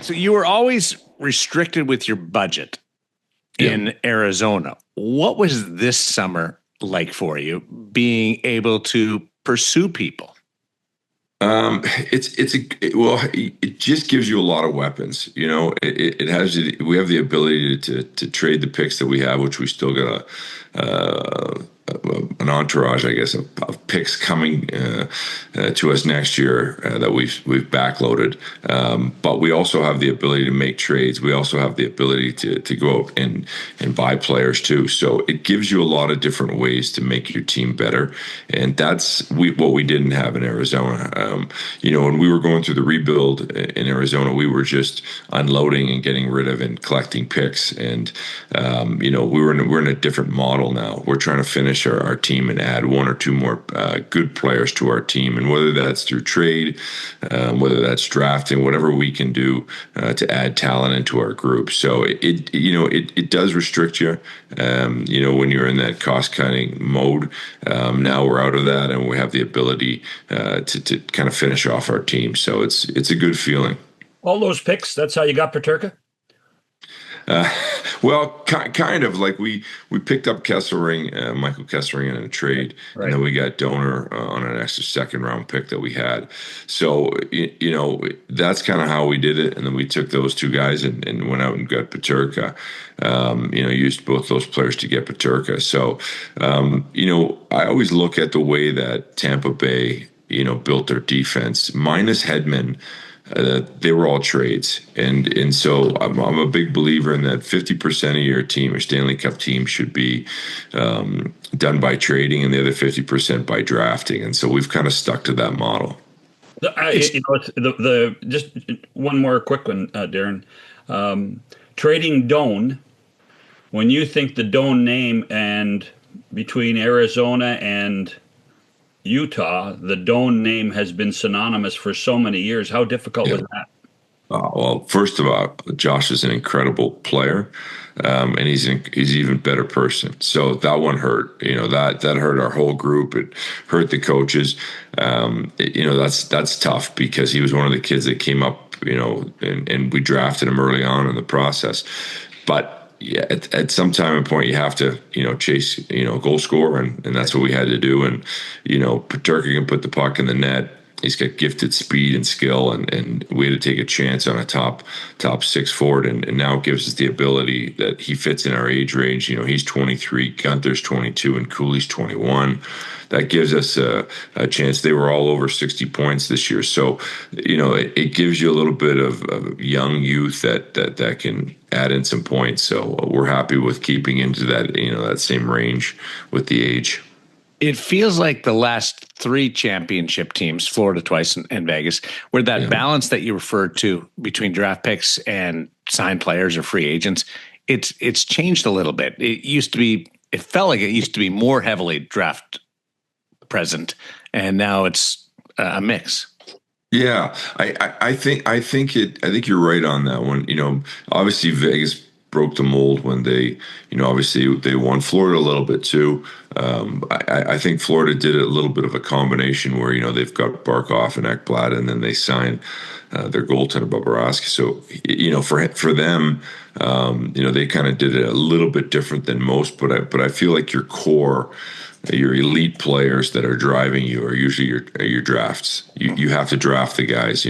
So you were always restricted with your budget Yeah. in Arizona. What was this summer like for you, being able to pursue people? It just gives you a lot of weapons. It has we have the ability to trade the picks that we have, which we still got an entourage, I guess, of picks coming to us next year that we've backloaded. But we also have the ability to make trades. We also have the ability to go out and buy players too. So it gives you a lot of different ways to make your team better, and that's what we didn't have in Arizona. When we were going through the rebuild in Arizona, we were just unloading and getting rid of and collecting picks, and we're in a different model now. We're trying to finish our team and add one or two more good players to our team, and whether that's through trade, whether that's drafting, whatever we can do to add talent into our group. So it does restrict you. When you're in that cost cutting mode. Now we're out of that, and we have the ability to kind of finish off our team. So it's a good feeling. All those picks, that's how you got Paterka? Well, kind of like we picked up Michael Kesselring in a trade, right. And then we got Donor on an extra second round pick that we had. So that's kind of how we did it, and then we took those two guys and went out and got Paterka. Used both those players to get Paterka. So I always look at the way that Tampa Bay built their defense, minus Hedman. They were all trades, and so I'm a big believer in that 50% of your team, your Stanley Cup team, should be done by trading, and the other 50% by drafting. And so we've kind of stuck to that model. Just one more quick one, Darren. Trading Doan. When you think the Doan name, and between Arizona and Utah, the Doan name has been synonymous for so many years. How difficult was that? Well, first of all, Josh is an incredible player, and he's an even better person. So that one hurt. That hurt our whole group. It hurt the coaches. That's tough because he was one of the kids that came up. And we drafted him early on in the process, but. Yeah, at some time and point, you have to, chase, goal score, and that's what we had to do. And, Paterka can put the puck in the net. He's got gifted speed and skill, and we had to take a chance on a top six forward, and now it gives us the ability that he fits in our age range. He's 23, Gunther's 22, and Cooley's 21. That gives us a chance. They were all over 60 points this year, so it gives you a little bit of young youth that can add in some points. So we're happy with keeping into that that same range with the age. It feels like the last three championship teams, Florida twice and Vegas, where that balance that you referred to between draft picks and signed players or free agents, it's changed a little bit. It felt like it used to be more heavily draft present, and now it's a mix. Yeah, I think you're right on that one. Obviously Vegas broke the mold when they obviously they won. Florida a little bit too. I think Florida did a little bit of a combination where they've got Barkov and Ekblad, and then they signed their goaltender Bobrovsky. So for them, they kind of did it a little bit different than most. But I feel like your core, your elite players that are driving you are usually your drafts. You have to draft the guys.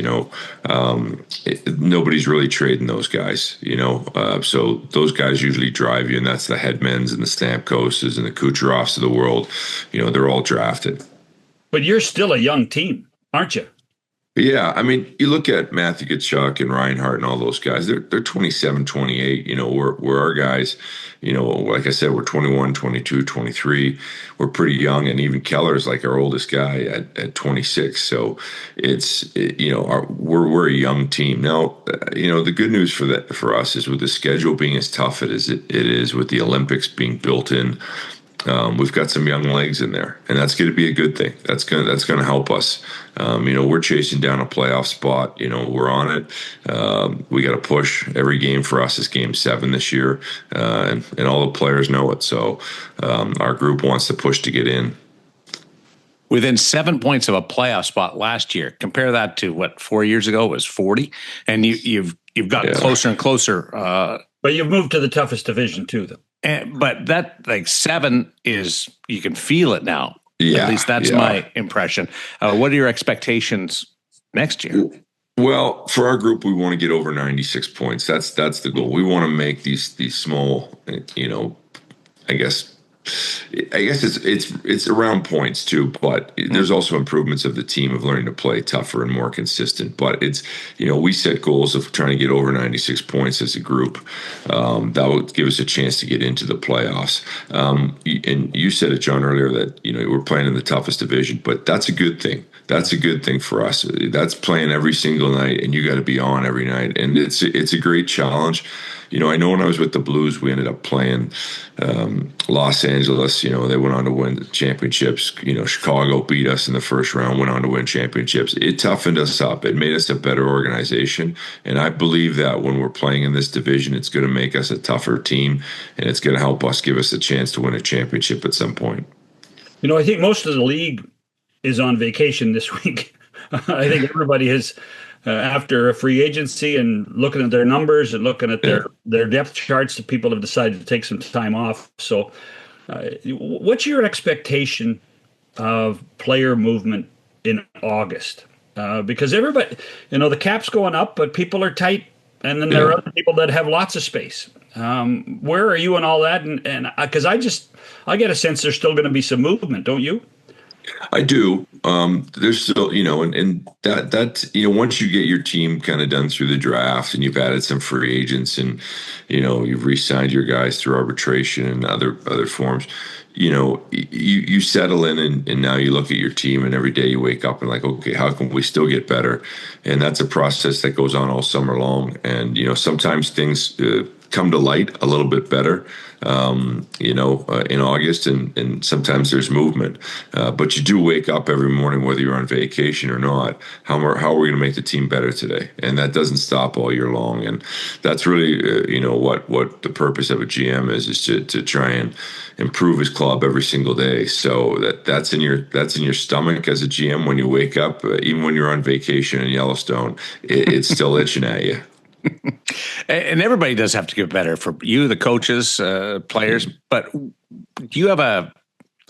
Nobody's really trading those guys. So those guys usually drive you, and that's the Hedmans and the Stamkoses and the Kucherovs of the world. They're all drafted. But you're still a young team, aren't you? Yeah, I mean, you look at Matthew Tkachuk and Reinhart and all those guys, they're 27, 28, we're our guys, like I said, we're 21, 22, 23. We're pretty young, and even Keller's like our oldest guy at 26. So we're a young team. Now, the good news for us is with the schedule being as tough as it is, with the Olympics being built in, we've got some young legs in there, and that's going to be a good thing. That's going to help us. We're chasing down a playoff spot. We're on it. We got to push. Every game for us is Game 7 this year, and all the players know it. So our group wants to push to get in. Within 7 points of a playoff spot last year. Compare that to what 4 years ago was 40, and you've you've gotten closer and closer. But you've moved to the toughest division too, though. But that, like, 7 is, you can feel it now. Yeah, at least that's my impression. What are your expectations next year? Well, for our group, we want to get over 96 points. That's the goal. We want to make these small, I guess it's around points too, but there's also improvements of the team of learning to play tougher and more consistent. But it's, we set goals of trying to get over 96 points as a group. That would give us a chance to get into the playoffs. And you said it, John, earlier that, we're playing in the toughest division, but that's a good thing. That's a good thing for us. That's playing every single night, and you got to be on every night. And it's a great challenge. I know when I was with the Blues, we ended up playing Los Angeles. They went on to win the championships. Chicago beat us in the first round, went on to win championships. It toughened us up. It made us a better organization. And I believe that when we're playing in this division, it's going to make us a tougher team, and it's going to help us, give us a chance to win a championship at some point. I think most of the league is on vacation this week. I think everybody has, after a free agency and looking at their numbers and looking at their depth charts, the people have decided to take some time off. So what's your expectation of player movement in August? Because everybody, the cap's going up, but people are tight. And then there are other people that have lots of space. Where are you in all that? And because I get a sense there's still going to be some movement, don't you? I do. There's still, and that once you get your team kind of done through the draft and you've added some free agents and, you've re-signed your guys through arbitration and other forms, you settle in and now you look at your team and every day you wake up and like, okay, how can we still get better? And that's a process that goes on all summer long. And, sometimes things come to light a little bit better, in August, and sometimes there's movement. But you do wake up every morning, whether you're on vacation or not. How are we going to make the team better today? And that doesn't stop all year long. And that's really, what the purpose of a GM is to try and improve his club every single day. So that's in your stomach as a GM when you wake up, even when you're on vacation in Yellowstone, it's still itching at you. And everybody does have to get better, for you, the coaches, players. But do you have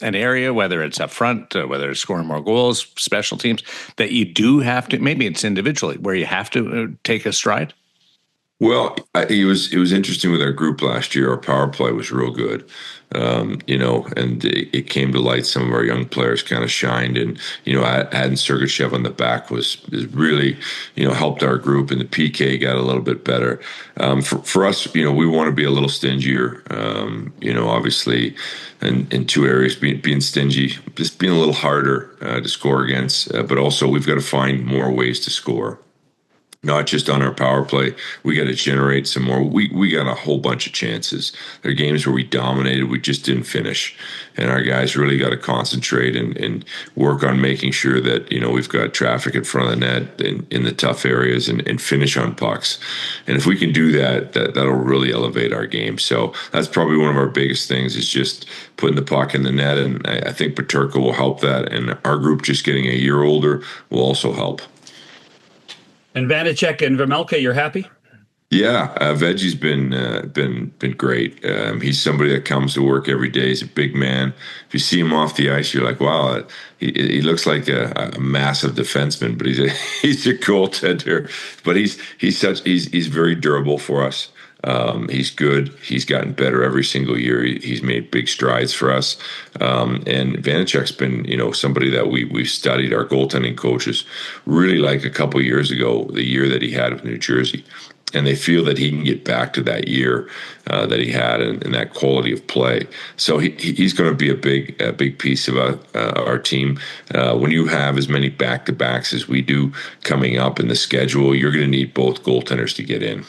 an area, whether it's up front, whether it's scoring more goals, special teams, that you do have to, maybe it's individually, where you have to take a stride? Well, it was interesting with our group last year. Our power play was real good, and it came to light. Some of our young players kind of shined, and adding Sergachev on the back was really helped our group, and the PK got a little bit better. For us, we want to be a little stingier. Obviously, in two areas, being stingy, just being a little harder to score against, but also we've got to find more ways to score. Not just on our power play, we got to generate some more. We got a whole bunch of chances. There are games where we dominated, we just didn't finish, and our guys really got to concentrate and work on making sure that we've got traffic in front of the net in the tough areas and finish on pucks. And if we can do that, that'll really elevate our game. So that's probably one of our biggest things, is just putting the puck in the net. And I think Peterka will help that, and our group just getting a year older will also help. And Vanacek and Vejmelka, you're happy? Yeah, Veggie's been great. He's somebody that comes to work every day. He's a big man. If you see him off the ice, you're like, wow, he looks like a massive defenseman, but he's a goaltender. But he's very durable for us. He's good. He's gotten better every single year. He's made big strides for us. And Vanacek's been, somebody that we've studied. Our goaltending coaches really like a couple of years ago, the year that he had with New Jersey. And they feel that he can get back to that year that he had and that quality of play. So he's going to be a big piece of our team. When you have as many back-to-backs as we do coming up in the schedule, you're going to need both goaltenders to get in.